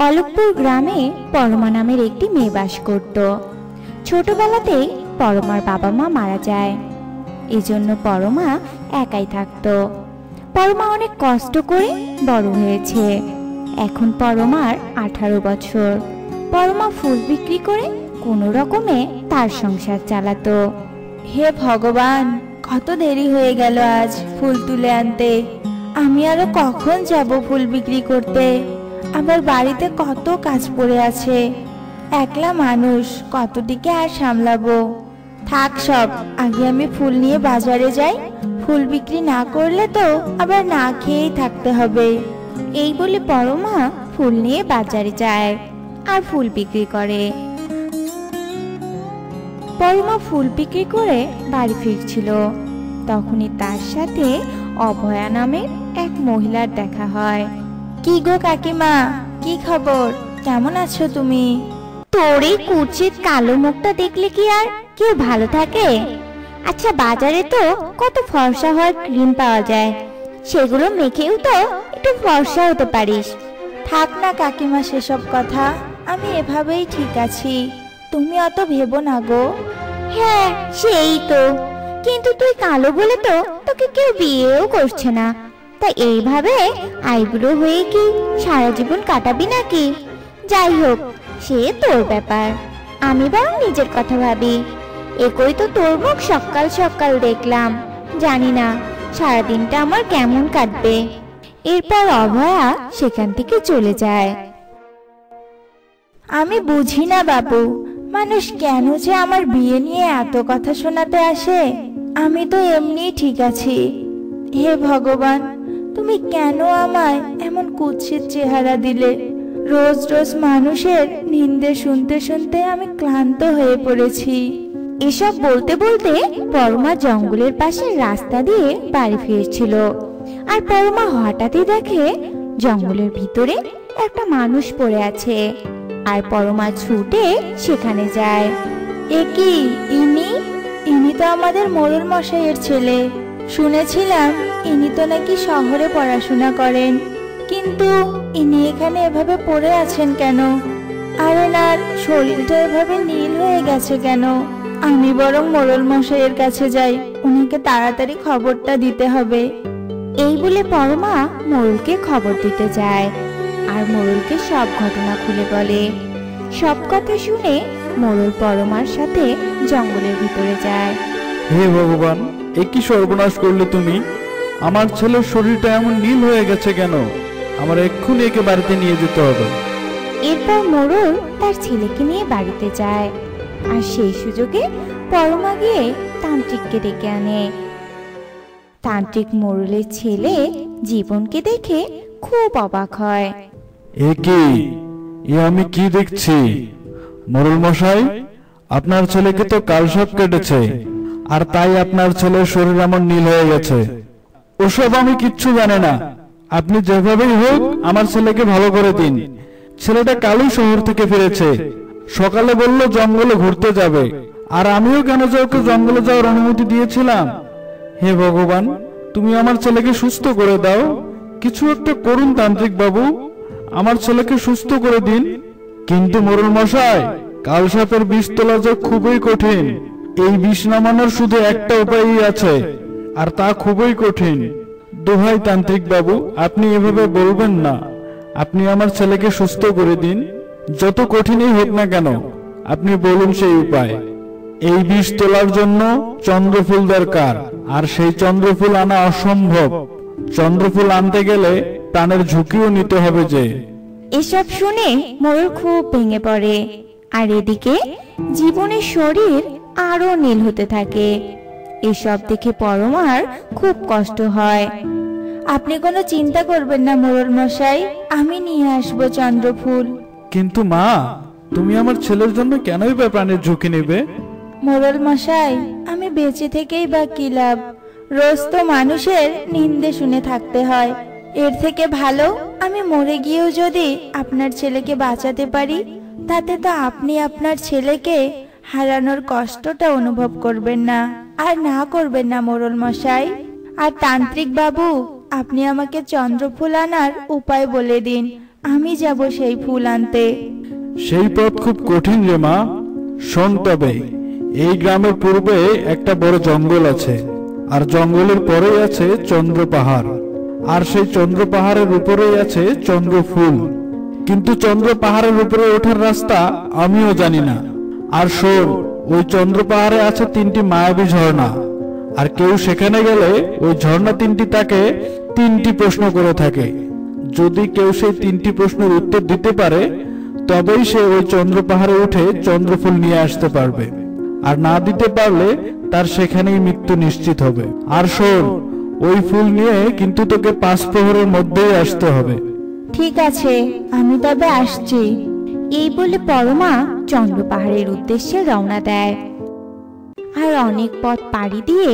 অলোকপুর গ্রামে পরমা নামের একটি মেয়ে বাস করত। ছোটবেলাতেই পরমার বাবা মা মারা যায়, এজন্য পরমা একাই থাকতো। পরমা অনেক কষ্ট করে বড় হয়েছে। এখন পরমার 18 বছর। পরমা ফুল বিক্রি করে কোনো রকমে তার সংসার চালাতো। হে ভগবান, কত দেরি হয়ে গেল আজ ফুল তুলে আনতে। আমি আরো কখন যাব ফুল বিক্রি করতে? আমার বাড়িতে কত কাজ পড়ে আছে। একলা মানুষ, কতদিকে আর সামলাবো। থাক সব, আগে আমি ফুল নিয়ে বাজারে যাই। ফুল বিক্রি না করলে তো আবার না খেয়েই থাকতে হবে। এই বলে পরমা ফুল নিয়ে বাজারে যায় আর ফুল বিক্রি করে। পরমা ফুল বিক্রি করে বাড়ি ফিরছিল, তখনই তার সাথে অভয়া নামের এক মহিলার দেখা হয়। কি গো কাকিমা, কি খবর? কেমন আছো তুমি? তোর এই কুৎসিত কালো মুখটা দেখলে কি আর কেউ ভালো থাকে? আচ্ছা, বাজারে তো কত ফর্সা হওয়ার ক্রিম পাওয়া যায়, সেগুলো মেখেও তো একটু ফর্সা হতে পারিস। থাক না কাকিমা সেসব কথা, আমি এভাবেই ঠিক আছি। তুমি অত ভেবো না গো। হ্যাঁ, সেই তো, কিন্তু তুই কালো বলে তো তোকে কেউ বিয়েও করছে না। তা এইভাবে আইবুড়ো হয়ে কি সারা জীবন কাটাবি নাকি? যাই হোক, সে তোর ব্যাপার। আমি বরং নিজের কথা ভাবি। একই তো তোর মুখ সকাল সকাল দেখলাম, জানি না সারাদিনটা আমার কেমন কাটবে। এরপর অভয়া সেখান থেকে চলে যায়। আমি বুঝি না বাবু, মানুষ কেন যে আমার বিয়ে নিয়ে এত কথা শোনাতে আসে। আমি তো এমনি ঠিক আছি। হে ভগবান, তুমি কেন আমায় এমন কুৎসিত চেহারা দিলে? রোজ রোজ মানুষের নিন্দে শুনতে শুনতে আমি ক্লান্ত হয়ে পড়েছি। এসব বলতে বলতে পরমা জঙ্গলের পাশে রাস্তা দিয়ে বাড়ি ফিরছিল। আর পরমা হঠাৎই দেখে জঙ্গলের ভিতরে একটা মানুষ পড়ে আছে। আর পরমা ছুটে সেখানে যায়। এ কি, ইনি তো আমাদের মোড়ল মশাইয়ের ছেলে। শুনেছিলাম ইনি তো নাকি শহরে পড়াশোনা করেন, কিন্তু ইনি এখানে এভাবে পড়ে আছেন কেন? আর এনার শরীরটা এভাবে নীল হয়ে গেছে কেন? আমি বরং মোড়ল মশাইয়ের কাছে যাই, উনাকে তাড়াতাড়ি খবরটা দিতে হবে। এই বলে পরমা মোড়লকে খবর দিতে যায় আর মোড়লকে সব ঘটনা খুলে বলে। সব কথা শুনে মোড়ল পরমার সাথে জঙ্গলের ভিতরে যায়। হে ভগবান, এ কি সর্বনাশ করলে তুমি? আমার ছেলের শরীরটা এমন নীল হয়ে গেছে কেন? আমার এক্ষুনি একে বাড়িতে নিয়ে যেতে হবে। এরপর মোড়ল তার ছেলেকে নিয়ে বাড়িতে যায় আর সেই সুযোগে পরমা গিয়ে তান্ত্রিককে ডেকে আনে। তান্ত্রিক মোড়লের ছেলে জীবনকে দেখে খুব অবাক হয়। এ কি, এ আমি কি দেখছি? মোড়ল মশাই, আপনার ছেলেকে তো কালসাপ কেটেছে, আর তাই আপনার ছেলের শরীর এমন নীল হয়ে গেছে। ওসব আমি কিচ্ছু জানি না। আপনি যেভাবেই হোক আমার ছেলেকে ভালো করে দিন। ছেলেটা কালই শহর থেকে ফিরেছে। সকালে বলল জঙ্গলে ঘুরতে যাবে, আর আমিও কেন যে ওকে জঙ্গলে যাওয়ার অনুমতি দিয়েছিলাম। হে ভগবান, তুমি আমার ছেলেকে সুস্থ করে দাও। কিছু একটা করুন তান্ত্রিক বাবু, আমার ছেলেকে সুস্থ করে দিন। কিন্তু মোড়ল মশাই, কালসাপের বিষ তোলা যে খুবই কঠিন। এই বিষ নামানোর শুধু একটা উপায়ই আছে, আর তা খুবই কঠিন। দোহাই তান্ত্রিক বাবু, আপনি এভাবে বলবেন না। আপনি আমার ছেলেকে সুস্থ করে দিন, যত কঠিনই হোক না কেন। আপনি বলুন সেই উপায়। এই বিষ তোলার জন্য চন্দ্রফুল দরকার, আর সেই চন্দ্রফুল আনা অসম্ভব। চন্দ্রফুল আনতে গেলে প্রাণের ঝুঁকিও নিতে হবে যে। এসব শুনে মোড়ল খুব ভেঙে পড়ে, আর এদিকে জীবনের শরীর আরো নীল হতে থাকে। এসব দেখে পরমার খুব কষ্ট হয়। আপনি কোনো চিন্তা করবেন না মোড়ল মশাই, আমি নিয়ে আসবো চন্দ্রফুল। কিন্তু মা, তুমি আমার ছেলের জন্য কেনই বা প্রাণের ঝুঁকি নেবে? মোড়ল মশাই, আমি বেঁচে থেকেই বা কি লাভ? রোজ তো মানুষের নিন্দে শুনে থাকতে হয়। এর থেকে ভালো আমি মরে গিয়েও যদি আপনার ছেলেকে বাঁচাতে পারি, তাতে তো আপনি আপনার ছেলেকে হারানোর কষ্টটা অনুভব করবেন না, আর না করবেন না মোড়ল মশাই। আর তান্ত্রিক বাবু, আপনি আমাকে চন্দ্রফুল আনার উপায় বলে দিন, আমি যাব সেই ফুল আনতে। সেই পথ খুব কঠিন রে মা। শোন তবে, এই গ্রামের পূর্বে একটা বড় জঙ্গল আছে, আর জঙ্গলের পরেই আছে চন্দ্র পাহাড়, আর সেই চন্দ্র পাহাড়ের উপরেই আছে চন্দ্র ফুল। কিন্তু চন্দ্র পাহাড়ের উপরে ওঠার রাস্তা আমিও জানি না। আর শোন, ওই চন্দ্র পাহাড়ে আছে 3টি মায়াবী ঝর্ণা, আর কেউ সেখানে গেলে ওই ঝর্ণা 3টি তাকে 3টি প্রশ্ন করে থাকে। যদি কেউ সেই 3টি প্রশ্নের উত্তর দিতে পারে, তবেই সে ওই চন্দ্র পাহাড়ে উঠে চন্দ্রফুল নিয়ে আসতে পারবে, আর না দিতে পারলে তার সেখানেই মৃত্যু নিশ্চিত হবে। আর শোন, ওই ফুল নিয়ে কিন্তু তোকে 5 প্রহরের মধ্যেই আসতে হবে। ঠিক আছে, আমি তবে আসছি। এই বলে পরমা চন্দ্র পাহাড়ের উদ্দেশ্যে রওনা দেয়। আর অনেক পথ পাড়ি দিয়ে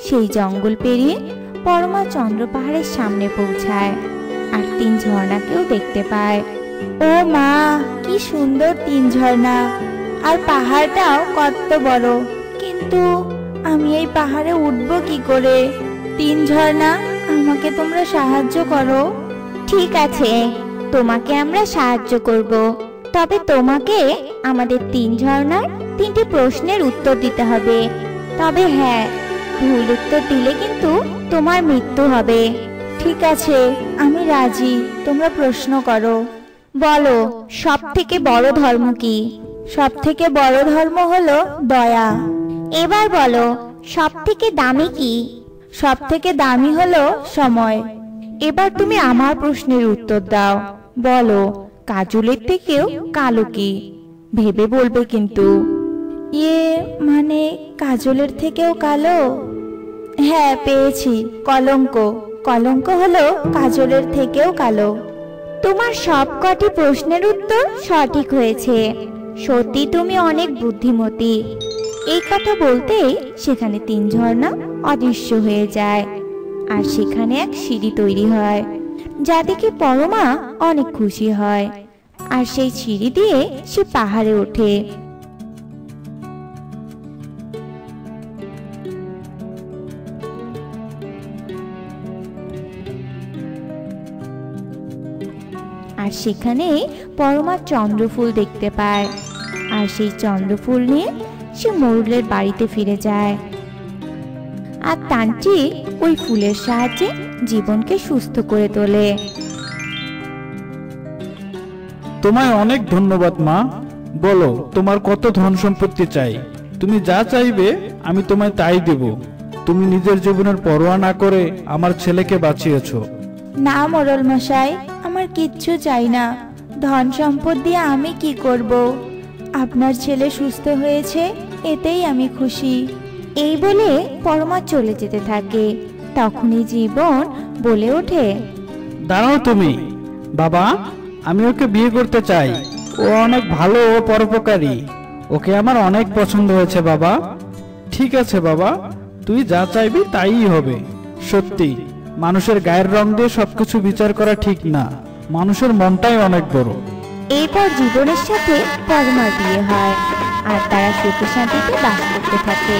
সেই জঙ্গল পেরিয়ে পরমা চন্দ্র পাহাড়ের সামনে পৌঁছায়, আর 3 ঝর্ণাকেও দেখতে পায়। ও মা, কি সুন্দর 3 ঝর্ণা! আর পাহাড়টাও কত বড়! কিন্তু আমি এই পাহাড়ে উঠবো কি করে? 3 ঝর্ণা, আমাকে তোমরা সাহায্য করো। ঠিক আছে, তোমাকে আমরা সাহায্য করব। তবে তোমাকে আমাদের 3 ঝর্ণার 3টি প্রশ্নের উত্তর দিতে হবে। তবে হ্যাঁ, ভুল উত্তর দিলে কিন্তু তোমার মৃত্যু হবে। ঠিক আছে, আমি রাজি। তোমরা প্রশ্ন করো। বলো, সব থেকে বড় ধর্ম কি? সব থেকে বড় ধর্ম হলো দয়া। এবার বলো, সব থেকে দামি কি? সব থেকে দামি হলো সময়। এবার তুমি আমার প্রশ্নের উত্তর দাও। বলো, কাজলের থেকেও কালো কি? ভেবে বলবে কিন্তু। মানে কাজলের থেকেও কালো? হ্যাঁ, পেয়েছি, কলঙ্ক। কলঙ্ক হলো কাজলের থেকেও কালো। তোমার সবকটি প্রশ্নের উত্তর সঠিক হয়েছে। সত্যি তুমি অনেক বুদ্ধিমতী। এই কথা বলতেই সেখানে 3 ঝর্ণা অদৃশ্য হয়ে যায়, আর সেখানে এক সিঁড়ি তৈরি হয়, যা দেখে পরমা অনেক খুশি হয়। আর সেই সিঁড়ি দিয়ে সে পাহাড়ে ওঠে। আর সেখানে পরমা চন্দ্রফুল দেখতে পায়, আর সেই চন্দ্রফুল নিয়ে সে মোরলের বাড়িতে ফিরে যায়। আর তান্ত্রিক ওই ফুলের সাহায্যে জীবনকে সুস্থ করে তোলে। তোমায় অনেক ধন্যবাদ মা। বলো, তোমার কত ধন সম্পত্তি চাই? তুমি যা চাইবে আমি তোমায় তাই দেব। তুমি নিজের জীবনের পরোয়া না করে আমার ছেলেকে বাঁচিয়েছো। না মোড়ল মশাই, আমার কিচ্ছু চাই না। ধন সম্পদ দিয়ে আমি কি করব? আপনার ছেলে সুস্থ হয়েছে, এতেই আমি খুশি। এই বলে পরমা চলে যেতে থাকে। তখনই জীবন বলে ওঠে, দাঁড়াও তুমি। বাবা, আমি ওকে বিয়ে করতে চাই। ও অনেক ভালো ও পরোপকারী। ওকে আমার অনেক পছন্দ হয়েছে বাবা। ঠিক আছে বাবা, তুই যা চাইবি তাই হবে। সত্যি, মানুষের গায়ের রং দিয়ে সবকিছু বিচার করা ঠিক না। মানুষের মনটাই অনেক বড়। এরপর জীবনের সাথে পরমার বিয়ে হয়, আর তারা সুখে শান্তিতে বাস করতে থাকে।